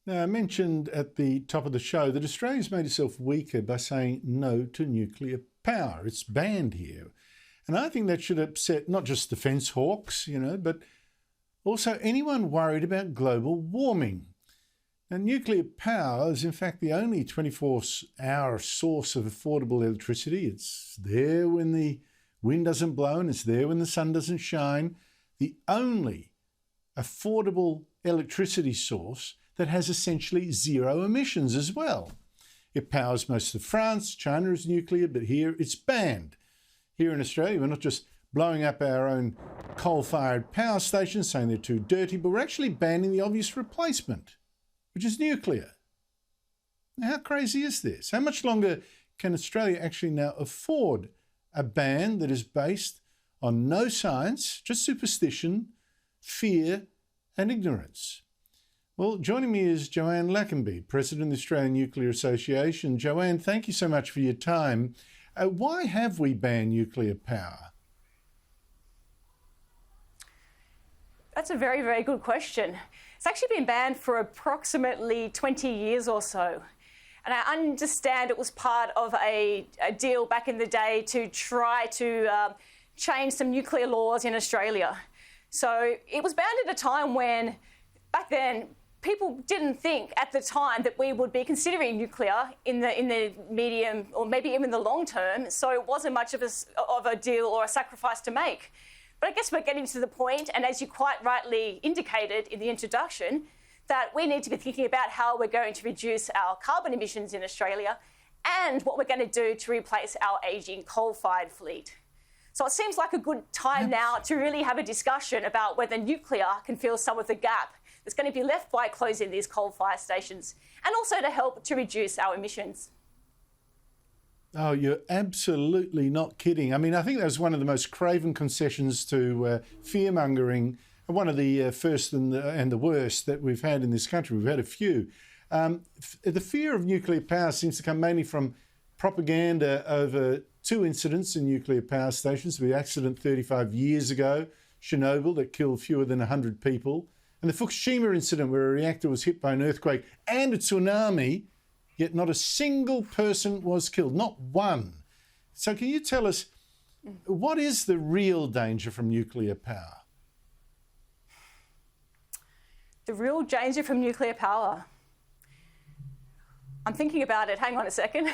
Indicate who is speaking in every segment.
Speaker 1: Now, I mentioned at the top of the show that Australia's made itself weaker by saying no to nuclear power. It's banned here. And I think that should upset not just defence hawks, but also anyone worried about global warming. Now, nuclear power is in fact the only 24-hour source of affordable electricity. It's there when the wind doesn't blow and it's there when the sun doesn't shine. The only affordable electricity source that has essentially zero emissions as well. It powers most of France. China is nuclear, but here it's banned. Here in Australia, we're not just blowing up our own coal-fired power stations, saying they're too dirty, but we're actually banning the obvious replacement, which is nuclear. Now, how crazy is this? How much longer can Australia actually now afford a ban that is based on no science, just superstition, fear, and ignorance? Well, joining me is Joanne Lackenby, President of the Australian Nuclear Association. Joanne, thank you so much for your time. Why have we banned nuclear power?
Speaker 2: That's a very, very good question. It's actually been banned for approximately 20 years or so. And I understand it was part of a deal back in the day to try to change some nuclear laws in Australia. So it was banned at a time when, back then, people didn't think at the time that we would be considering nuclear in the medium or maybe even the long term. So it wasn't much of a deal or a sacrifice to make. But I guess we're getting to the point, and as you quite rightly indicated in the introduction, that we need to be thinking about how we're going to reduce our carbon emissions in Australia and what we're going to do to replace our ageing coal-fired fleet. So it seems like a good time now to really have a discussion about whether nuclear can fill some of the gap that's going to be left by closing these coal-fired stations, and also to help to reduce our emissions.
Speaker 1: Oh, you're absolutely not kidding. I mean, I think that was one of the most craven concessions to fear-mongering, one of the first and the worst that we've had in this country. We've had a few. The fear of nuclear power seems to come mainly from propaganda over two incidents in nuclear power stations. The accident 35 years ago, Chernobyl, that killed fewer than 100 people, and the Fukushima incident where a reactor was hit by an earthquake and a tsunami, yet not a single person was killed, not one. So can you tell us, what is the real danger from nuclear power?
Speaker 2: The real danger from nuclear power? I'm thinking about it. Hang on a second.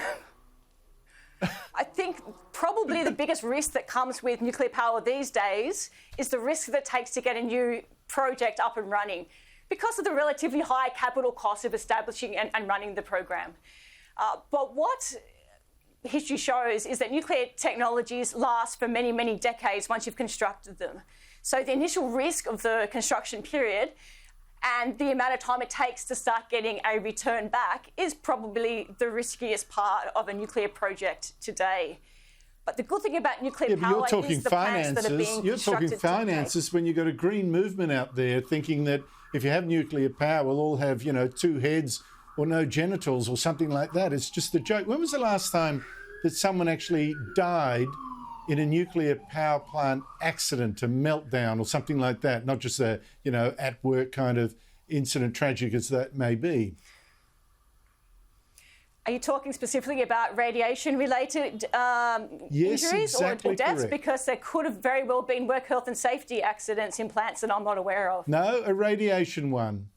Speaker 2: I think probably the biggest risk that comes with nuclear power these days is the risk that it takes to get a new project up and running because of the relatively high capital cost of establishing and running the program. But what history shows is that nuclear technologies last for many, many decades once you've constructed them. So the initial risk of the construction period and the amount of time it takes to start getting a return back is probably the riskiest part of a nuclear project today. But the good thing about nuclear power is the plants that are being constructed.
Speaker 1: You're talking finances when you've got a green movement out there thinking that if you have nuclear power, we'll all have, two heads or no genitals or something like that. It's just a joke. When was the last time that someone actually died in a nuclear power plant accident, a meltdown or something like that? Not just a, at work kind of incident, tragic as that may be.
Speaker 2: Are you talking specifically about radiation-related
Speaker 1: yes,
Speaker 2: injuries
Speaker 1: exactly
Speaker 2: or deaths?
Speaker 1: Correct.
Speaker 2: Because there could have very well been work health and safety accidents in plants that I'm not aware of.
Speaker 1: No, a radiation one.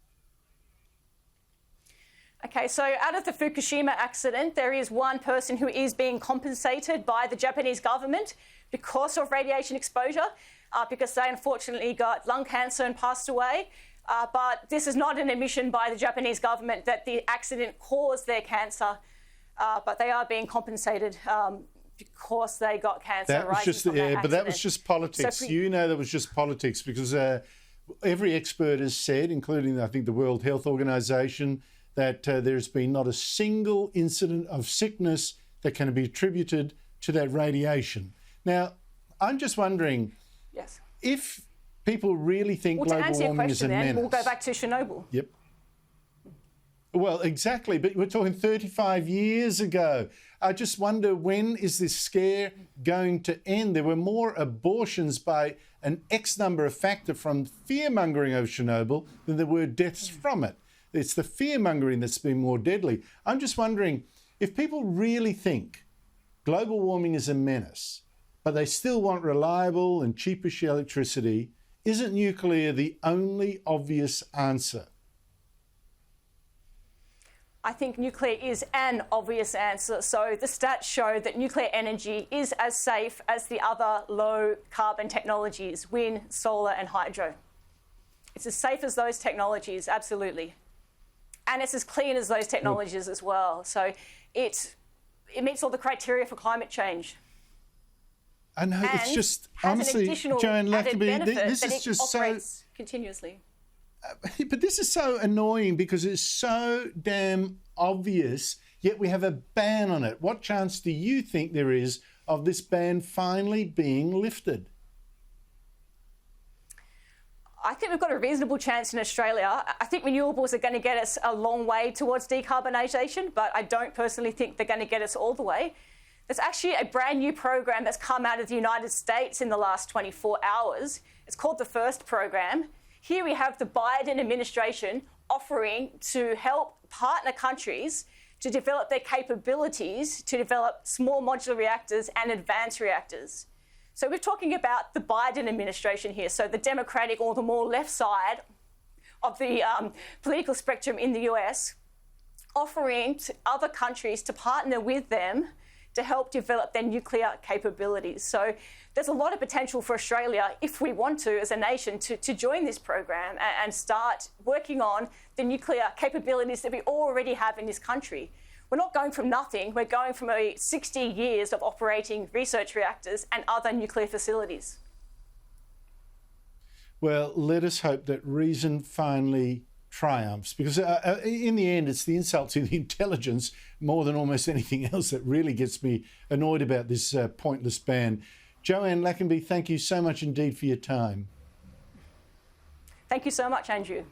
Speaker 2: Okay, so out of the Fukushima accident, there is one person who is being compensated by the Japanese government because of radiation exposure, because they unfortunately got lung cancer and passed away. But this is not an admission by the Japanese government that the accident caused their cancer, but they are being compensated because they got cancer.
Speaker 1: That was just, but that was just politics.
Speaker 2: So
Speaker 1: that was just politics because every expert has said, including I think the World Health Organization, that there's been not a single incident of sickness that can be attributed to that radiation. Now, I'm just wondering,
Speaker 2: yes,
Speaker 1: if people really think global warming is a menace.
Speaker 2: We'll go back to Chernobyl.
Speaker 1: Yep. Well, exactly, but we're talking 35 years ago. I just wonder, when is this scare going to end? There were more abortions by an X number of factor from fear-mongering over Chernobyl than there were deaths from it. It's the fear-mongering that's been more deadly. I'm just wondering, if people really think global warming is a menace, but they still want reliable and cheapish electricity, isn't nuclear the only obvious answer?
Speaker 2: I think nuclear is an obvious answer. So the stats show that nuclear energy is as safe as the other low carbon technologies, wind, solar and hydro. It's as safe as those technologies, absolutely. And it's as clean as those technologies as well. So it meets all the criteria for climate change.
Speaker 1: I know, it's just,
Speaker 2: has
Speaker 1: honestly,
Speaker 2: an additional
Speaker 1: Joanne
Speaker 2: added
Speaker 1: Lackenby,
Speaker 2: benefit
Speaker 1: this
Speaker 2: that
Speaker 1: is
Speaker 2: it
Speaker 1: just
Speaker 2: operates continuously.
Speaker 1: But this is so annoying because it's so damn obvious, yet we have a ban on it. What chance do you think there is of this ban finally being lifted?
Speaker 2: I think we've got a reasonable chance in Australia. I think renewables are going to get us a long way towards decarbonisation, but I don't personally think they're going to get us all the way. There's actually a brand new program that's come out of the United States in the last 24 hours. It's called the FIRST program. Here we have the Biden administration offering to help partner countries to develop their capabilities to develop small modular reactors and advanced reactors. So we're talking about the Biden administration here, so the Democratic or the more left side of the political spectrum in the US, offering to other countries to partner with them to help develop their nuclear capabilities. So there's a lot of potential for Australia, if we want to, as a nation, to join this program and start working on the nuclear capabilities that we already have in this country. We're not going from nothing, we're going from 60 years of operating research reactors and other nuclear facilities.
Speaker 1: Well, let us hope that reason finally triumphs, because in the end, it's the insult to the intelligence more than almost anything else that really gets me annoyed about this pointless ban. Joanne Lackenby, thank you so much indeed for your time.
Speaker 2: Thank you so much, Andrew.